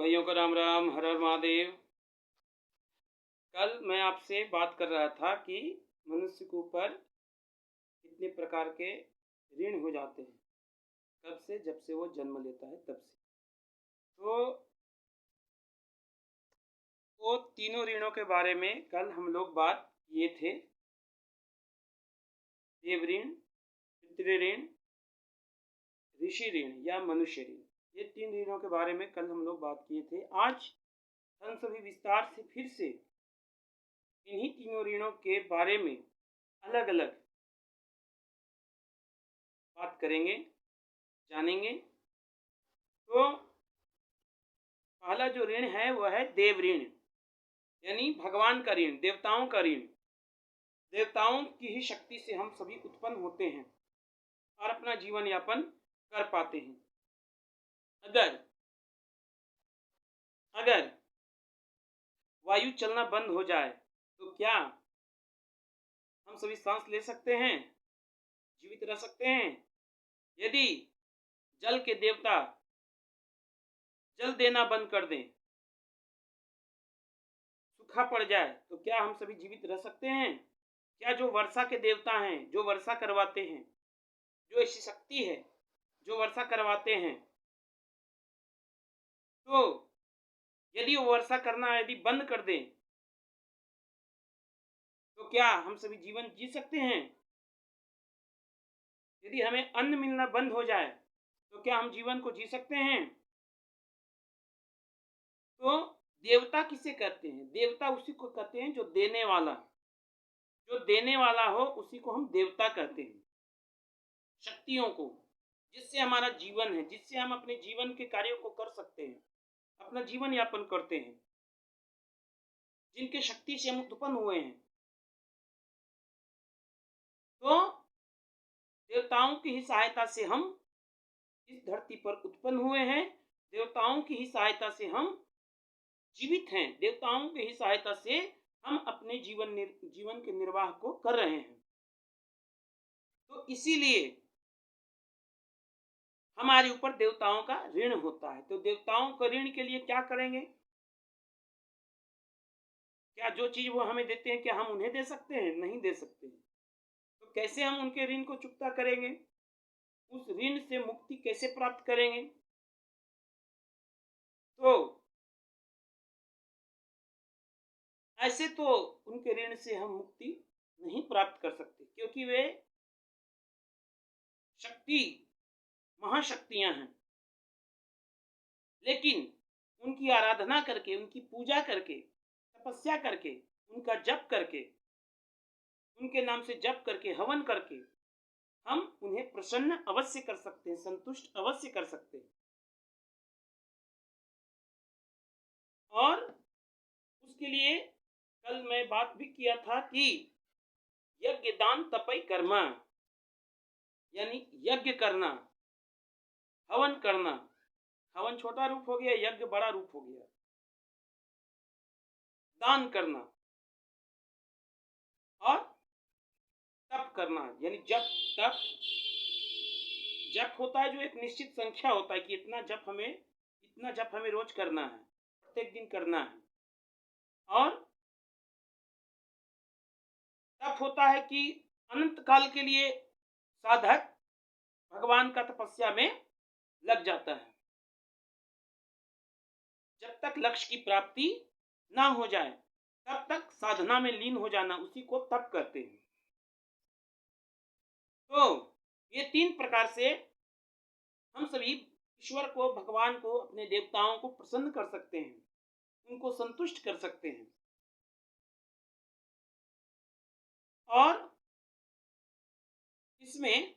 भाइयों का राम राम, हर हर महादेव। कल मैं आपसे बात कर रहा था कि मनुष्य के ऊपर कितने प्रकार के ऋण हो जाते हैं। कब से? जब से वो जन्म लेता है तब से। तो वो तीनों ऋणों के बारे में कल हम लोग बात किए थे। देव ऋण, पितृ ऋण, ऋषि ऋण या मनुष्य ऋण। ये तीन ऋणों के बारे में कल हम लोग बात किए थे। आज हम सभी विस्तार से फिर से इन्हीं तीनों ऋणों के बारे में अलग अलग बात करेंगे, जानेंगे। तो पहला जो ऋण है वह है देव ऋण, यानी भगवान का ऋण, देवताओं का ऋण। देवताओं की ही शक्ति से हम सभी उत्पन्न होते हैं और अपना जीवन यापन कर पाते हैं। अगर वायु चलना बंद हो जाए तो क्या हम सभी सांस ले सकते हैं, जीवित रह सकते हैं? यदि जल के देवता जल देना बंद कर दें, सूखा पड़ जाए, तो क्या हम सभी जीवित रह सकते हैं? क्या जो वर्षा के देवता हैं, जो वर्षा करवाते हैं, जो ऐसी शक्ति है जो वर्षा करवाते हैं, तो यदि वो वर्षा करना यदि बंद कर दें तो क्या हम सभी जीवन जी सकते हैं? यदि हमें अन्न मिलना बंद हो जाए तो क्या हम जीवन को जी सकते हैं? तो देवता किसे कहते हैं? देवता उसी को कहते हैं जो देने वाला, जो देने वाला हो उसी को हम देवता कहते हैं। शक्तियों को, जिससे हमारा जीवन है, जिससे हम अपने जीवन के कार्यों को कर सकते हैं, अपना जीवन यापन करते हैं, जिनके शक्ति से हम उत्पन्न हुए हैं। तो देवताओं की ही सहायता से हम इस धरती पर उत्पन्न हुए हैं, देवताओं की ही सहायता से हम जीवित हैं, देवताओं की ही सहायता से हम अपने जीवन के निर्वाह को कर रहे हैं। तो इसीलिए हमारे ऊपर देवताओं का ऋण होता है। तो देवताओं का ऋण के लिए क्या करेंगे? क्या जो चीज वो हमें देते हैं क्या हम उन्हें दे सकते हैं? नहीं दे सकते। तो कैसे हम उनके ऋण को चुकता करेंगे? उस ऋण से मुक्ति कैसे प्राप्त करेंगे? तो ऐसे तो उनके ऋण से हम मुक्ति नहीं प्राप्त कर सकते, क्योंकि वे शक्ति महाशक्तियां हैं। लेकिन उनकी आराधना करके, उनकी पूजा करके, तपस्या करके, उनका जप करके, उनके नाम से जप करके, हवन करके हम उन्हें प्रसन्न अवश्य कर सकते हैं, संतुष्ट अवश्य कर सकते हैं। और उसके लिए कल मैं बात भी किया था कि यज्ञ दान तपई कर्मा, यानी यज्ञ करना, हवन करना। हवन छोटा रूप हो गया, यज्ञ बड़ा रूप हो गया। दान करना और तप करना, यानी जप तप। जप होता है जो एक निश्चित संख्या होता है कि इतना जप हमें रोज करना है, प्रत्येक दिन करना है। और तप होता है कि अनंत काल के लिए साधक भगवान का तपस्या में लग जाता है, जब तक लक्ष्य की प्राप्ति ना हो जाए तब तक साधना में लीन हो जाना, उसी को तप करते हैं। तो ये तीन प्रकार से हम सभी ईश्वर को, भगवान को, अपने देवताओं को प्रसन्न कर सकते हैं, उनको संतुष्ट कर सकते हैं। और इसमें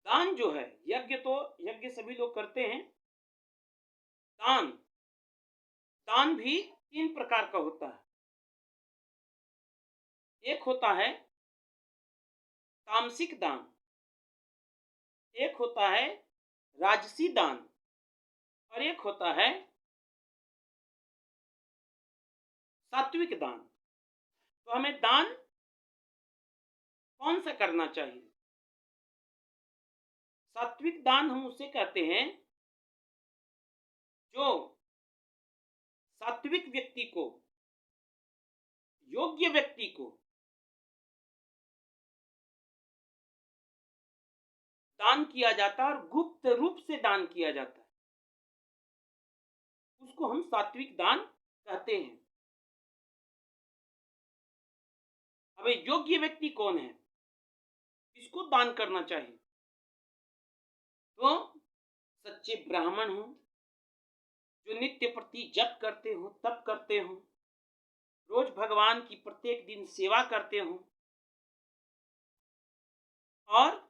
दान जो है, यज्ञ सभी लोग करते हैं। दान भी तीन प्रकार का होता है। एक होता है तामसिक दान, एक होता है राजसी दान, और एक होता है सात्विक दान। तो हमें दान कौन सा करना चाहिए? सात्विक दान हम उसे कहते हैं जो सात्विक व्यक्ति को, योग्य व्यक्ति को दान किया जाता है और गुप्त रूप से दान किया जाता है, उसको हम सात्विक दान कहते हैं। अब योग्य व्यक्ति कौन है, किसको दान करना चाहिए? तो सच्चे ब्राह्मण हो, जो नित्य प्रति जप करते हो, तप करते हो, रोज भगवान की प्रत्येक दिन सेवा करते हो, और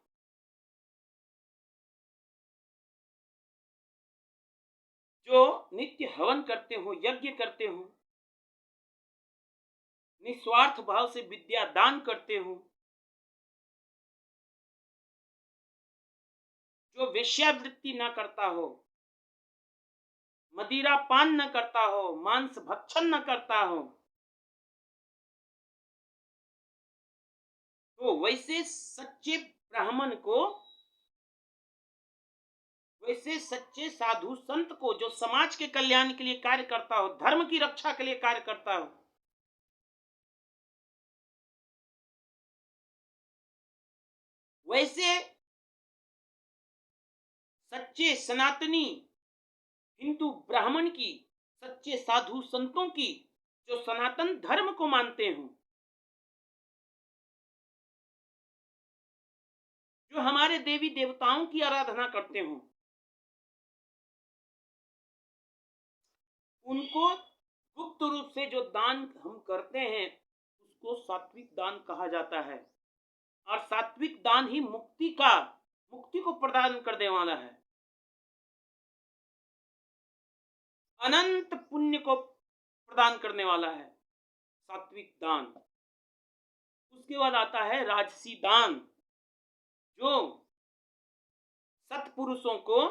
जो नित्य हवन करते हो, यज्ञ करते हो, निस्वार्थ भाव से विद्या दान करते हो, जो वेश्यावृत्ति न करता हो, मदिरा पान न करता हो, मांस भक्षण न करता हो, तो वैसे सच्चे ब्राह्मण को, वैसे सच्चे साधु संत को, जो समाज के कल्याण के लिए कार्य करता हो, धर्म की रक्षा के लिए कार्य करता हो, वैसे सच्चे सनातनी हिंदू ब्राह्मण की, सच्चे साधु संतों की, जो सनातन धर्म को मानते हो, जो हमारे देवी देवताओं की आराधना करते हो, उनको गुप्त रूप से जो दान हम करते हैं, उसको सात्विक दान कहा जाता है। और सात्विक दान ही मुक्ति को प्रदान करने वाला है, अनंत पुण्य को प्रदान करने वाला है सात्विक दान। उसके बाद आता है राजसी दान, जो सत्पुरुषों को,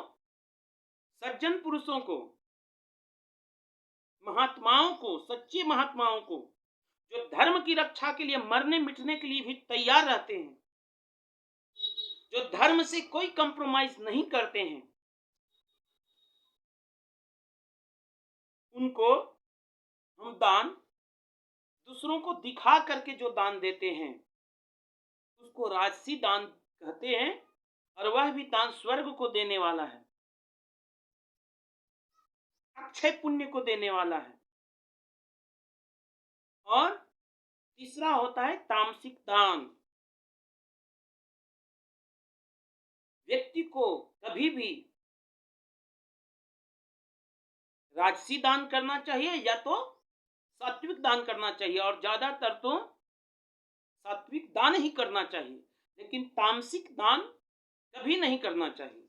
सज्जन पुरुषों को, महात्माओं को, सच्चे महात्माओं को, जो धर्म की रक्षा के लिए मरने मिटने के लिए भी तैयार रहते हैं, जो धर्म से कोई कंप्रोमाइज नहीं करते हैं, उनको हम दान, दूसरों को दिखा करके जो दान देते हैं, उसको राजसी दान कहते हैं। और वह भी दान स्वर्ग को देने वाला है, अक्षय पुण्य को देने वाला है। और तीसरा होता है तामसिक दान। व्यक्ति को कभी भी राजसी दान करना चाहिए या तो सात्विक दान करना चाहिए, और ज्यादातर तो सात्विक दान ही करना चाहिए, लेकिन तामसिक दान कभी नहीं करना चाहिए।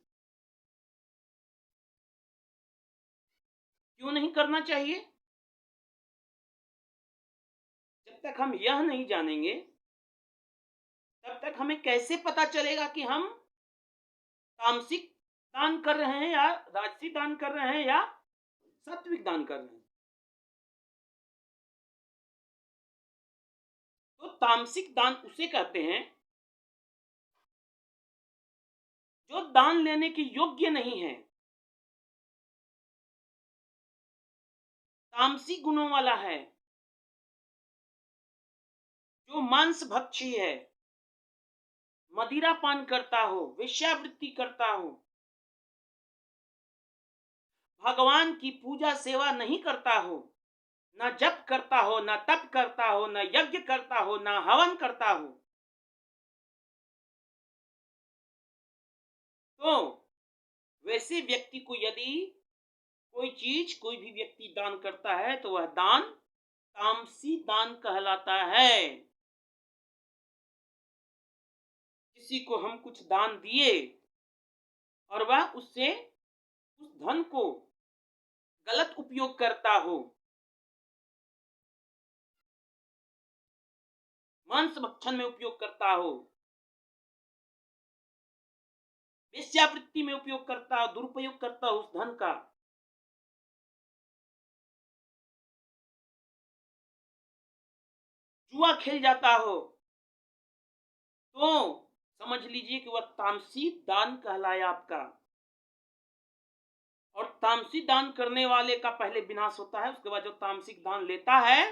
क्यों नहीं करना चाहिए? जब तक हम यह नहीं जानेंगे, तब तक हमें कैसे पता चलेगा कि हम तामसिक दान कर रहे हैं या राजसी दान कर रहे हैं या सात्विक दान कर रहे हैं? तो तामसिक दान उसे कहते हैं जो दान लेने के योग्य नहीं है, तामसी गुणों वाला है, जो मांस भक्षी है, मदिरा पान करता हो, वेश्यावृत्ति करता हो, भगवान की पूजा सेवा नहीं करता हो, न जप करता हो, न तप करता हो, न यज्ञ करता हो, न हवन करता हो, तो वैसे व्यक्ति को यदि कोई चीज, कोई भी व्यक्ति दान करता है, तो वह दान तामसी दान कहलाता है। किसी को हम कुछ दान दिए और वह उससे उस धन को गलत उपयोग करता हो, मांस भक्षण में उपयोग करता हो, वेश्यावृत्ति में उपयोग करता हो, दुरुपयोग करता हो उस धन का, जुआ खेल जाता हो, तो समझ लीजिए कि वह तामसी दान कहलाया आपका। और तामसी दान करने वाले का पहले विनाश होता है, उसके बाद जो तामसिक दान लेता है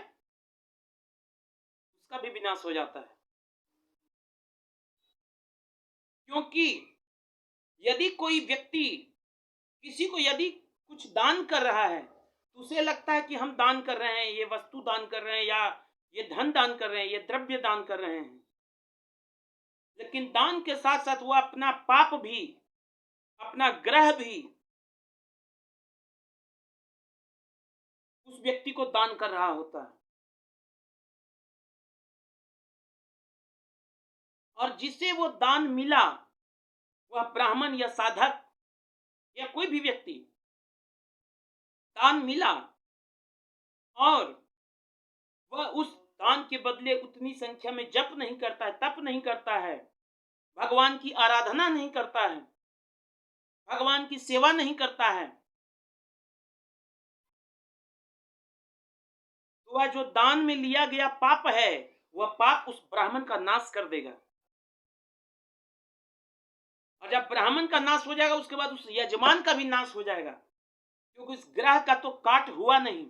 उसका भी विनाश हो जाता है। क्योंकि यदि कोई व्यक्ति किसी को यदि कुछ दान कर रहा है तो उसे लगता है कि हम दान कर रहे हैं, ये वस्तु दान कर रहे हैं, या ये धन दान कर रहे हैं, ये द्रव्य दान कर रहे हैं, लेकिन दान के साथ साथ वो अपना पाप भी, अपना ग्रह भी उस व्यक्ति को दान कर रहा होता है। और जिसे वो दान मिला वह ब्राह्मण या साधक या कोई भी व्यक्ति दान मिला और वह उस दान के बदले उतनी संख्या में जप नहीं करता है, तप नहीं करता है, भगवान की आराधना नहीं करता है, भगवान की सेवा नहीं करता है, तो वह जो दान में लिया गया पाप है वह पाप उस ब्राह्मण का नाश कर देगा। और जब ब्राह्मण का नाश हो जाएगा उसके बाद उस यजमान का भी नाश हो जाएगा, क्योंकि उस ग्रह का तो काट हुआ नहीं,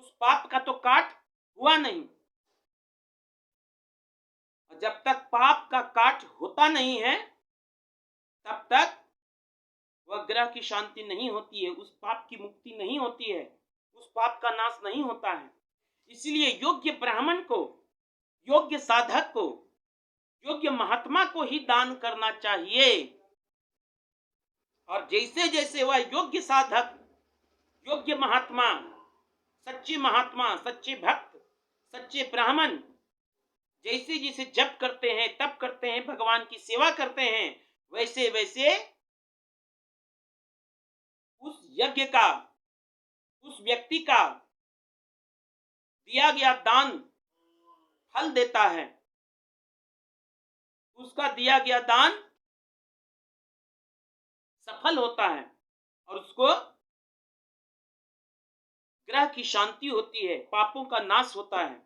उस पाप का तो काट हुआ नहीं। और जब तक पाप का काट होता नहीं है तब तक वह ग्रह की शांति नहीं होती है, उस पाप की मुक्ति नहीं होती है, उस पाप का नाश नहीं होता है। इसलिए योग्य ब्राह्मण को, योग्य साधक को, योग्य महात्मा को ही दान करना चाहिए। और जैसे जैसे वह योग्य साधक, योग्य महात्मा, सच्चे महात्मा, सच्चे भक्त, सच्चे ब्राह्मण जैसे जैसे जप करते हैं, तप करते हैं, भगवान की सेवा करते हैं, वैसे वैसे उस यज्ञ का, उस व्यक्ति का दिया गया दान फल देता है, उसका दिया गया दान सफल होता है और उसको ग्रह की शांति होती है, पापों का नाश होता है।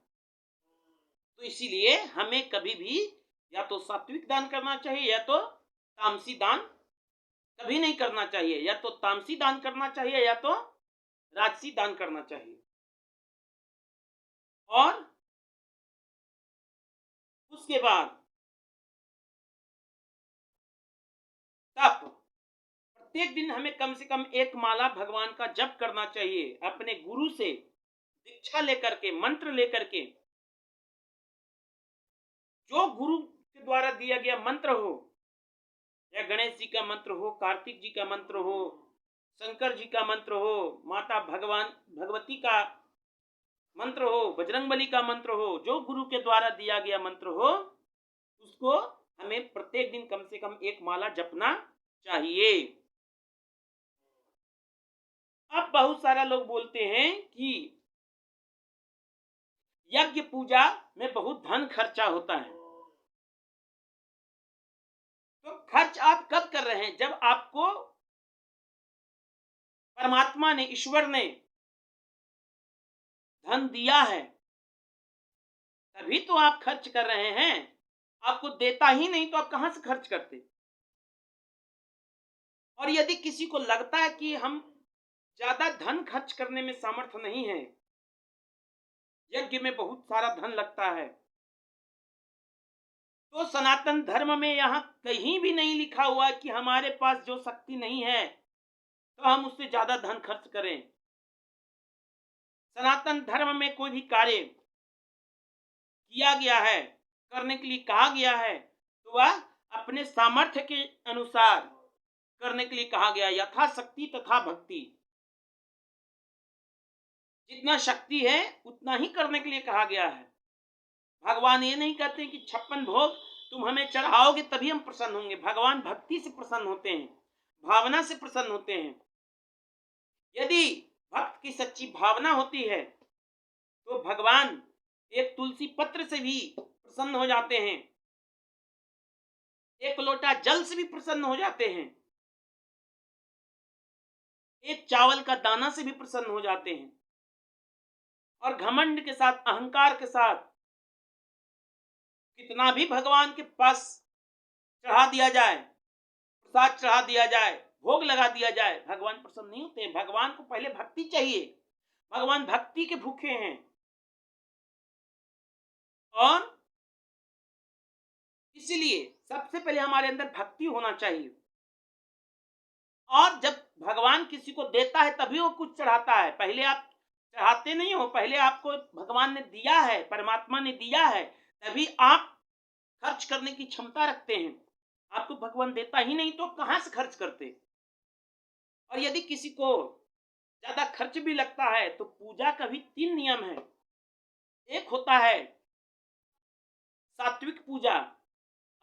तो इसीलिए हमें कभी भी या तो सात्विक दान करना चाहिए या तो तामसी दान कभी नहीं करना चाहिए, या तो तामसी दान करना चाहिए या तो राजसी दान करना चाहिए। और उसके बाद तप, प्रत्येक दिन हमें कम से कम एक माला भगवान का जप करना चाहिए, अपने गुरु से दीक्षा लेकर के, मंत्र लेकर के, जो गुरु के द्वारा दिया गया मंत्र हो, या गणेश जी का मंत्र हो, कार्तिक जी का मंत्र हो, शंकर जी का मंत्र हो, माता भगवती का मंत्र हो, बजरंगबली का मंत्र हो, जो गुरु के द्वारा दिया गया मंत्र हो उसको हमें प्रत्येक दिन कम से कम एक माला जपना चाहिए। अब बहुत सारा लोग बोलते हैं कि यज्ञ पूजा में बहुत धन खर्चा होता है। तो खर्च आप कब कर रहे हैं? जब आपको परमात्मा ने, ईश्वर ने धन दिया है तभी तो आप खर्च कर रहे हैं। आपको देता ही नहीं तो आप कहां से खर्च करते? और यदि किसी को लगता है कि हम ज्यादा धन खर्च करने में सामर्थ्य नहीं है, यज्ञ में बहुत सारा धन लगता है, तो सनातन धर्म में यहां कहीं भी नहीं लिखा हुआ कि हमारे पास जो शक्ति नहीं है तो हम उससे ज्यादा धन खर्च करें। सनातन धर्म में कोई भी कार्य किया गया है, करने के लिए कहा गया है, तो वह अपने सामर्थ्य के अनुसार करने के लिए कहा गया, यथाशक्ति तथा भक्ति। जितना शक्ति है उतना ही करने के लिए कहा गया है। भगवान ये नहीं कहते कि 56 भोग तुम हमें चढ़ाओगे तभी हम प्रसन्न होंगे। भगवान भक्ति से प्रसन्न होते हैं, भावना से प्रसन्न होते हैं। यदि भक्त की सच्ची भावना होती है तो भगवान एक तुलसी पत्र से भी प्रसन्न हो जाते हैं, एक लोटा जल से भी प्रसन्न हो जाते हैं, एक चावल का दाना से भी प्रसन्न हो जाते हैं। और घमंड के साथ, अहंकार के साथ कितना भी भगवान के पास चढ़ा दिया जाए, प्रसाद चढ़ा दिया जाए, भोग लगा दिया जाए, भगवान प्रसन्न नहीं होते हैं। भगवान को पहले भक्ति चाहिए, भगवान भक्ति के भूखे हैं। और इसलिए सबसे पहले हमारे अंदर भक्ति होना चाहिए। और जब भगवान किसी को देता है तभी वो कुछ चढ़ाता है, पहले आप चढ़ाते नहीं हो, पहले आपको भगवान ने दिया है, परमात्मा ने दिया है, तभी आप खर्च करने की क्षमता रखते हैं। आपको भगवान देता ही नहीं तो कहां से खर्च करते। और यदि किसी को ज्यादा खर्च भी लगता है तो पूजा का भी 3 नियम है। एक होता है सात्विक पूजा,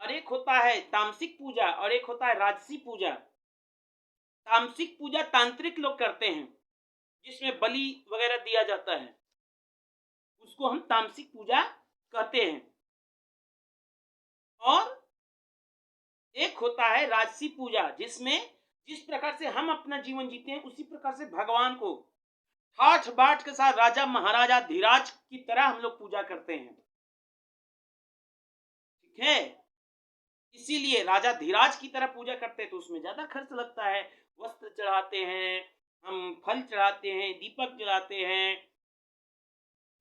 और एक होता है तामसिक पूजा, और एक होता है राजसी पूजा। तामसिक पूजा तांत्रिक लोग करते हैं, जिसमें बलि वगैरह दिया जाता है, उसको हम तामसिक पूजा कहते हैं। और एक होता है राजसी पूजा, जिसमें जिस प्रकार से हम अपना जीवन जीते हैं उसी प्रकार से भगवान को ठाठ बाट के साथ राजा महाराजा धीराज की तरह हम लोग पूजा करते हैं। ठीक है, इसीलिए राजा धीराज की तरह पूजा करते हैं तो उसमें ज्यादा खर्च लगता है। वस्त्र चढ़ाते हैं, हम फल चढ़ाते हैं, दीपक जलाते हैं,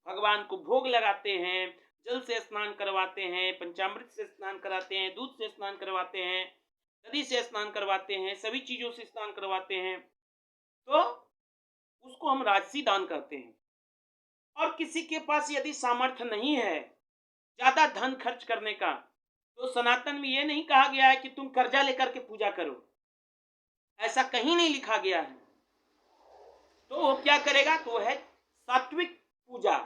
भगवान को भोग लगाते हैं, जल से स्नान करवाते हैं, पंचामृत से स्नान कराते हैं, दूध से स्नान करवाते हैं, नदी से स्नान करवाते हैं, सभी चीजों से स्नान करवाते हैं, तो उसको हम राजसी दान करते हैं। और किसी के पास यदि सामर्थ्य नहीं है ज्यादा धन खर्च करने का, तो सनातन में यह नहीं कहा गया है कि तुम कर्जा लेकर के पूजा करो, ऐसा कहीं नहीं लिखा गया है। तो वो क्या करेगा, तो है सात्विक पूजा।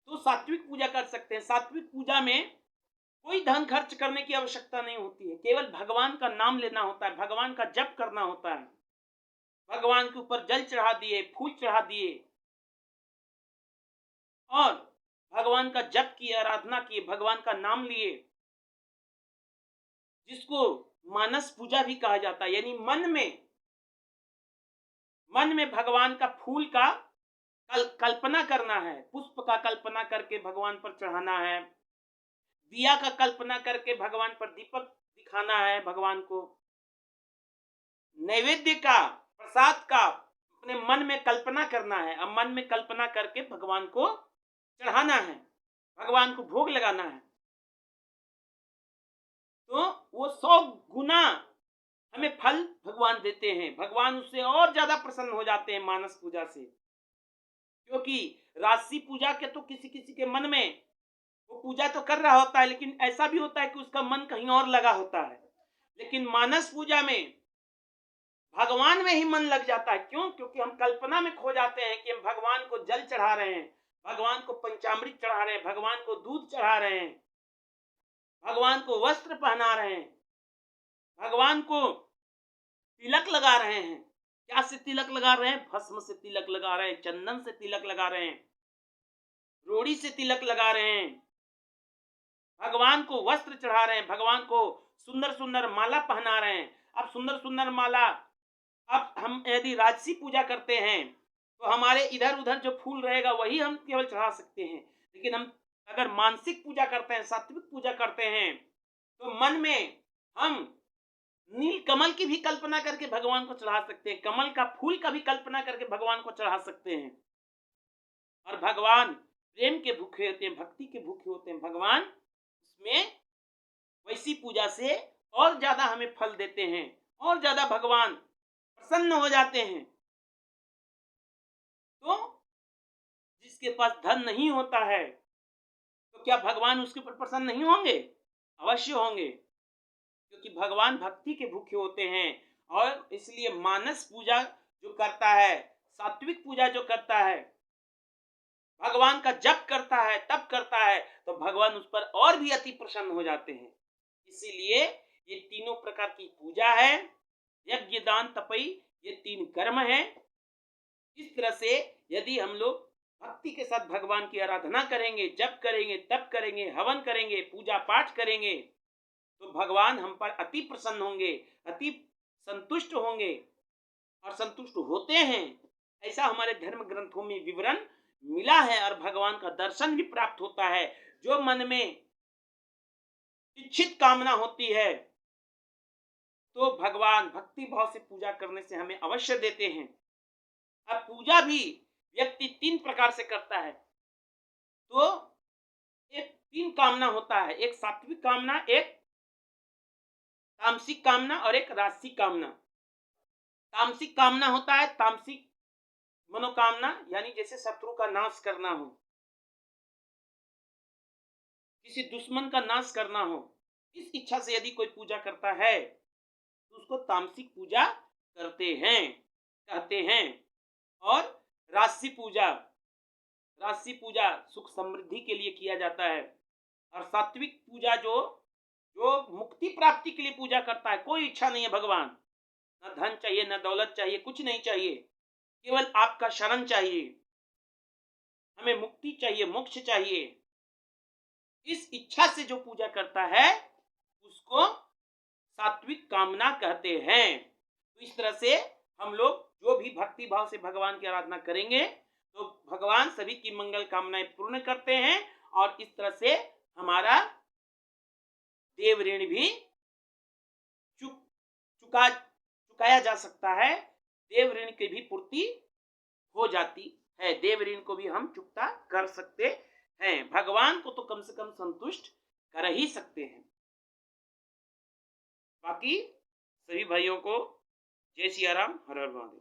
तो सात्विक पूजा कर सकते हैं। सात्विक पूजा में कोई धन खर्च करने की आवश्यकता नहीं होती है, केवल भगवान का नाम लेना होता है, भगवान का जप करना होता है, भगवान के ऊपर जल चढ़ा दिए, फूल चढ़ा दिए और भगवान का जप किए, आराधना किए, भगवान का नाम लिए, जिसको मानस पूजा भी कहा जाता है। यानी मन में भगवान का फूल का कल्पना करना है, पुष्प का कल्पना करके भगवान पर चढ़ाना है, दिया का कल्पना करके भगवान पर दीपक दिखाना है, भगवान को नैवेद्य का, प्रसाद का अपने मन में कल्पना करना है। अब मन में कल्पना करके भगवान को चढ़ाना है, भगवान को भोग लगाना है, तो वो 100 गुना हमें फल भगवान देते हैं। भगवान उससे और ज्यादा प्रसन्न हो जाते हैं मानस पूजा से। क्योंकि राजसी पूजा के तो किसी किसी के मन में वो पूजा तो कर रहा होता है, लेकिन ऐसा भी होता है कि उसका मन कहीं और लगा होता है। लेकिन मानस पूजा में भगवान में ही मन लग जाता है। क्यों? क्योंकि हम कल्पना में खो जाते हैं कि हम भगवान को जल चढ़ा रहे हैं, भगवान को पंचामृत चढ़ा रहे हैं, भगवान को दूध चढ़ा रहे हैं, भगवान को वस्त्र पहना रहे हैं, भगवान को तिलक लगा रहे हैं। क्या से तिलक लगा रहे हैं? भस्म से तिलक लगा रहे हैं, चंदन से तिलक लगा रहे हैं, रोड़ी से तिलक लगा रहे हैं, भगवान को वस्त्र चढ़ा रहे हैं, भगवान को सुंदर सुंदर माला पहना रहे हैं। अब सुंदर सुंदर माला, अब हम यदि राजसी पूजा करते हैं तो हमारे इधर उधर जो फूल रहेगा वही हम केवल चढ़ा सकते हैं। लेकिन हम अगर मानसिक पूजा करते हैं, सात्विक पूजा करते हैं, तो मन में हम नील कमल की भी कल्पना करके भगवान को चढ़ा सकते हैं, कमल का फूल का भी कल्पना करके भगवान को चढ़ा सकते हैं। और भगवान प्रेम के भूखे होते हैं, भक्ति के भूखे होते हैं। भगवान उसमें वैसी पूजा से और ज्यादा हमें फल देते हैं, और ज्यादा भगवान प्रसन्न हो जाते हैं। तो जिसके पास धन नहीं होता है तो क्या भगवान उसके ऊपर प्रसन्न नहीं होंगे? अवश्य होंगे, क्योंकि भगवान भक्ति के भूखे होते हैं। और इसलिए मानस पूजा जो करता है, सात्विक पूजा जो करता है, भगवान का जप करता है, तप करता है, तो भगवान उस पर और भी अति प्रसन्न हो जाते हैं। इसीलिए ये तीनों प्रकार की पूजा है, यज्ञ दान तपई, ये 3 कर्म है। इस तरह से यदि हम लोग भक्ति के साथ भगवान की आराधना करेंगे, जप करेंगे, तप करेंगे, हवन करेंगे, पूजा पाठ करेंगे, तो भगवान हम पर अति प्रसन्न होंगे, अति संतुष्ट होंगे, और संतुष्ट होते हैं। ऐसा हमारे धर्म ग्रंथों में विवरण मिला है, और भगवान का दर्शन भी प्राप्त होता है। जो मन में इच्छित कामना होती है तो भगवान भक्ति भाव से पूजा करने से हमें अवश्य देते हैं। अब पूजा भी व्यक्ति 3 प्रकार से करता है। तो एक 3 कामना होता है, एक सात्विक कामना, एक तामसिक कामना और एक राजसिक कामना। तामसिक कामना होता है तामसिक मनोकामना, यानी जैसे शत्रु का नाश करना हो, किसी दुश्मन का नाश करना हो, इस इच्छा से यदि कोई पूजा करता है तो उसको तामसिक पूजा कहते हैं। और राजसी पूजा सुख समृद्धि के लिए किया जाता है। और सात्विक पूजा जो मुक्ति प्राप्ति के लिए पूजा करता है, कोई इच्छा नहीं है भगवान, न धन चाहिए, न दौलत चाहिए, कुछ नहीं चाहिए, केवल आपका शरण चाहिए, हमें मुक्ति चाहिए, मोक्ष चाहिए, इस इच्छा से जो पूजा करता है उसको सात्विक कामना कहते हैं। तो इस तरह से हम लोग जो भी भक्ति भाव से भगवान की आराधना करेंगे तो भगवान सभी की मंगल कामनाएं पूर्ण करते हैं, और इस तरह से हमारा देव ऋण भी चुकाया जा सकता है, देव ऋण की भी पूर्ति हो जाती है, देव ऋण को भी हम चुकता कर सकते हैं, भगवान को तो कम से कम संतुष्ट कर ही सकते हैं। बाकी सभी भाइयों को जय सिया राम, हर हर महादेव।